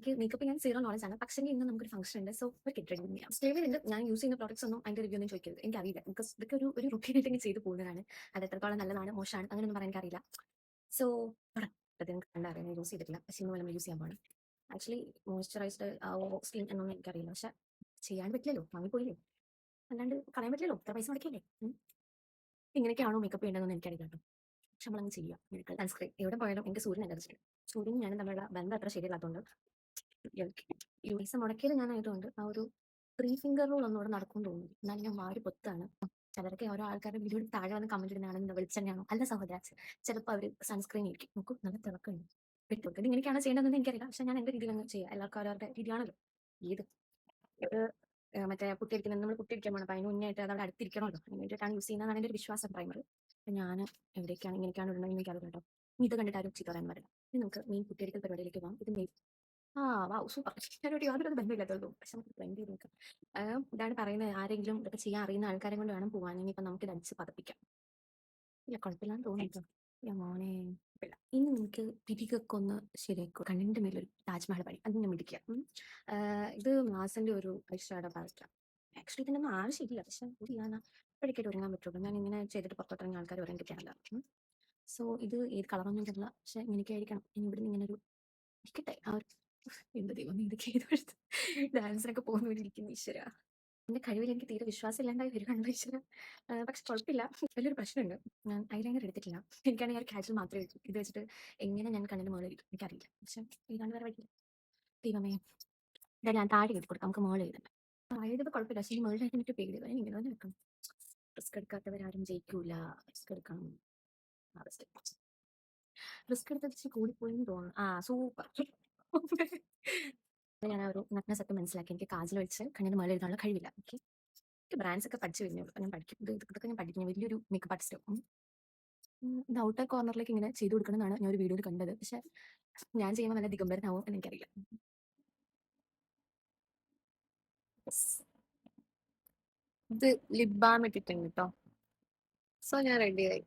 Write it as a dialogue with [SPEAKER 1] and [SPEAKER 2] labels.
[SPEAKER 1] എനിക്ക് മേക്കപ്പ് ഞാൻ zero knowledge ആണ്. പക്ഷേ ഇന്ന് നമുക്കൊരു ഫംഗ്ഷൻ ഉണ്ട്. സോ ഒരു ഗെറ്റ് റെഡി ചെയ്യാം. സ്റ്റേവിലുണ്ട് ഞാൻ യൂസ് ചെയ്യുന്ന പ്രോഡക്ട്സ് ഒന്നും അതിന്റെ റിവ്യൂ ഒന്നും ചോദിക്കരുത്. എനിക്കറിയില്ല. ബിക്കോസ് ഇതൊക്കെ ഒരു റുട്ടീൻ ആയിട്ട് ചെയ്ത് പോകുന്നതാണ്. അത് എത്രത്തോളം നല്ലതാണ് മോശമാണ് അങ്ങനെയൊന്നും പറയാൻ എനിക്കറിയില്ല. സോ നിങ്ങൾക്ക് കണ്ടറിയാം ഞാൻ യൂസ് ചെയ്തിട്ടില്ല. പക്ഷേ ഇന്ന് നമ്മൾ യൂസ് ചെയ്യാൻ പോകണം. ആക്ച്വലി മോയ്സ്ചറൈസ്ഡ് സ്കിൻ എന്നൊന്നും എനിക്കറിയില്ല. പക്ഷെ ചെയ്യാൻ പറ്റില്ലല്ലോ, വാങ്ങിപ്പോയില്ലേ, അല്ലാണ്ട് കളയാൻ പറ്റില്ലല്ലോ, ഇത്ര പൈസ മുടക്കിയല്ലേ. ഇങ്ങനെയൊക്കെയാണോ മേക്കപ്പ് ചെയ്യേണ്ടതെന്ന് എനിക്കറിയില്ല കേട്ടോ. പക്ഷെ നമ്മളങ്ങ് ചെയ്യാം. സൺസ്ക്രീൻ എവിടെ പോയാലും എനിക്ക് സൂര്യൻ അലർജി ഉണ്ട്. സൂര്യനും ഞാനും തമ്മിലുള്ള ബന്ധം അത്ര ശരിയല്ലാത്തതുകൊണ്ട് ഈ പൈസ മുടക്കിയത് ഞാനായതുകൊണ്ട് ആ ഒരു ത്രീ ഫിംഗർ റൂൾ ഒന്നുകൂടെ നടക്കുമെന്ന് തോന്നുന്നു. എന്നാലും ഞാൻ വാരി പൊത്താണ്. ചിലരൊക്കെ ഓരോ ആൾക്കാരുടെ വീഡിയോ താഴെ വന്ന് കമന്റ് ഇടുന്നതാണെന്ന് വെളിച്ചെണ്ണയാണോ അല്ല സഹോദര, ചിലപ്പോൾ അവർ സൺസ്ക്രീൻ ഇരിക്കും നോക്കൂ, നല്ല തിളക്കമുണ്ട് വെട്ടും. ഇങ്ങനെയൊക്കെയാണ് ചെയ്യേണ്ടതെന്ന് എനിക്കറിയില്ല. പക്ഷെ ഞാൻ എന്റെ രീതിയിൽ അങ്ങ് ചെയ്യാം. എല്ലാവർക്കും അവരവരുടെ രീതിയാണല്ലോ. ഏത് ഇത് മറ്റേ പുട്ടിയിരിക്കുന്നത് നമ്മൾ പുട്ടിയിരിക്കാൻ പോകണം. അപ്പം അതിന് മുന്നേ ആയിട്ട് അത് അവിടെ അടുത്തിരിക്കണമല്ലോ. അതിന് വേണ്ടിയിട്ടാണ് യൂസ് ചെയ്യുന്നതാണ് എൻ്റെ ഒരു വിശ്വാസം പ്രൈമർ. അപ്പം ഞാൻ എവിടേക്കാണ് ഇങ്ങനെയൊക്കെയാണ് ഇടുന്നത് എനിക്കറിയില്ല കേട്ടോ. ഇത് കണ്ടിട്ട് ആരും ചീത്ത പറയാൻ പാടില്ല. ഇനി നമുക്ക് മെയിൻ പുട്ടിയിരിക്കൽ പരിപാടിയിലേക്ക് പോകാം. ഇത് മെയിൻ വൗ സൂപ്പർ. ഞാനോട് യാതൊരു ബന്ധമില്ലാത്തതുള്ളൂ. പക്ഷെ നമുക്ക് ബ്ലെൻഡ് ചെയ്ത് നോക്കാം. ഇതാണ് പറയുന്നത്, ആരെങ്കിലും ഇതൊക്കെ ചെയ്യാൻ അറിയുന്ന ആൾക്കാരെ കൊണ്ട് വേണം പോകാൻ. ഇനിയിപ്പം നമുക്ക് ഇത് അടിച്ച് പതപ്പിക്കാം. ഇല്ല കുഴപ്പമില്ലാന്ന് തോന്നുന്നു. യാ മോനെ കുഴപ്പമില്ല. ഇനി നമുക്ക് പിരികൊക്കെ ഒന്ന് ശരിയാക്കും. കണ്ണിന്റെ മേലൊരു താജ്മഹൽ പണി അത് ഞാൻ മിടിക്കുക. ഇത് മാസിന്റെ ഒരു ഐഷാഡോ പാലറ്റാണ്. ആക്ച്വലി ഇതിനൊന്നും ആവശ്യമില്ല. പക്ഷെ എന്ത് ചെയ്യാനാ, ഇപ്പോഴേക്കായിട്ട് ഒരുങ്ങാൻ പറ്റുള്ളൂ. ഞാൻ ഇങ്ങനെ ചെയ്തിട്ട് പുറത്തോട്ടിറങ്ങിയ ആൾക്കാർ പറയാൻ കിട്ടിയാണല്ലോ. സോ ഇത് ഏത് കളറൊന്നും തരില്ല. പക്ഷെ ഇങ്ങനെയൊക്കെ ആയിരിക്കണം. ഇനി ഇവിടുന്ന് ഇങ്ങനെ ഒരു ഇരിക്കട്ടെ. ആ ഒരു എന്ത് ദൈവമേ ഇതൊക്കെ ഏത് ഡാൻസിനൊക്കെ പോകുന്നവരിയ്ക്കുന്നു ഈശ്വര. എന്റെ കഴിവിൽ എനിക്ക് തീരെ വിശ്വാസം ഇല്ലാണ്ടായി വരുവാണല്ലോ ഈശ്വര. പക്ഷെ കുഴപ്പമില്ല. വലിയൊരു പ്രശ്നമുണ്ട്. ഞാൻ ഐലൈനർ എടുത്തിട്ടില്ല. എനിക്കാണെങ്കിൽ ഒരു കാജൽ മാത്രമേ ഉള്ളൂ. ഇത് വെച്ചിട്ട് എങ്ങനെ ഞാൻ കണ്ണിന് മുകളിൽ ഇരിക്കും എനിക്കറിയില്ല. പക്ഷെ ഇതാണ്ട് വേറെ വഴിയില്ല. ദൈവമേ ഇതാ ഞാൻ താഴെ എഴുതി കൊടുക്കാം. നമുക്ക് മുകളിൽ എഴുതണ്ട. എഴുതുമ്പോൾ കുഴപ്പമില്ല. പക്ഷേ ഈ മുകളിലായിട്ട് എനിക്ക് പേടി. ഞാൻ ഇങ്ങനെ തന്നെ വെക്കണം. റിസ്ക് എടുക്കാത്തവരാരും ജയിക്കൂല. റിസ്ക് എടുക്കണം. റിസ്ക് എടുത്ത് ഇച്ചിരി കൂടിപ്പോയെന്ന് തോന്നുന്നു. സൂപ്പർ. ഞാൻ ആ ഒരു നഗ്നസ് ഒക്കെ മനസ്സിലാക്കി. എനിക്ക് കാജൽ വെച്ച് കണ്ണിന് മുകളിൽ എഴുതാനുള്ള കഴിവില്ല. ഓക്കെ, ബ്രാൻഡ്സ് ഒക്കെ പഠിച്ചു വരുന്നുള്ളൂ. ഞാൻ പഠിക്കും. ഇതൊക്കെ ഞാൻ പഠിക്കും. വലിയൊരു മേക്കപ്പ് ആർട്ടിസ്റ്റ്. ഇത് ഔട്ടർ കോർണറിലേക്ക് ഇങ്ങനെ ചെയ്ത് കൊടുക്കണം എന്നാണ് ഞാൻ ഒരു വീഡിയോയിൽ കണ്ടത്. പക്ഷെ ഞാൻ ചെയ്യുമ്പോൾ നല്ല ദിഗംബരനാവും എന്ന് എനിക്കറിയില്ല. ഇത് ലിപ് ബാം ഇട്ടിട്ടുണ്ട് കേട്ടോ. സോ ഞാൻ റെഡിയായി.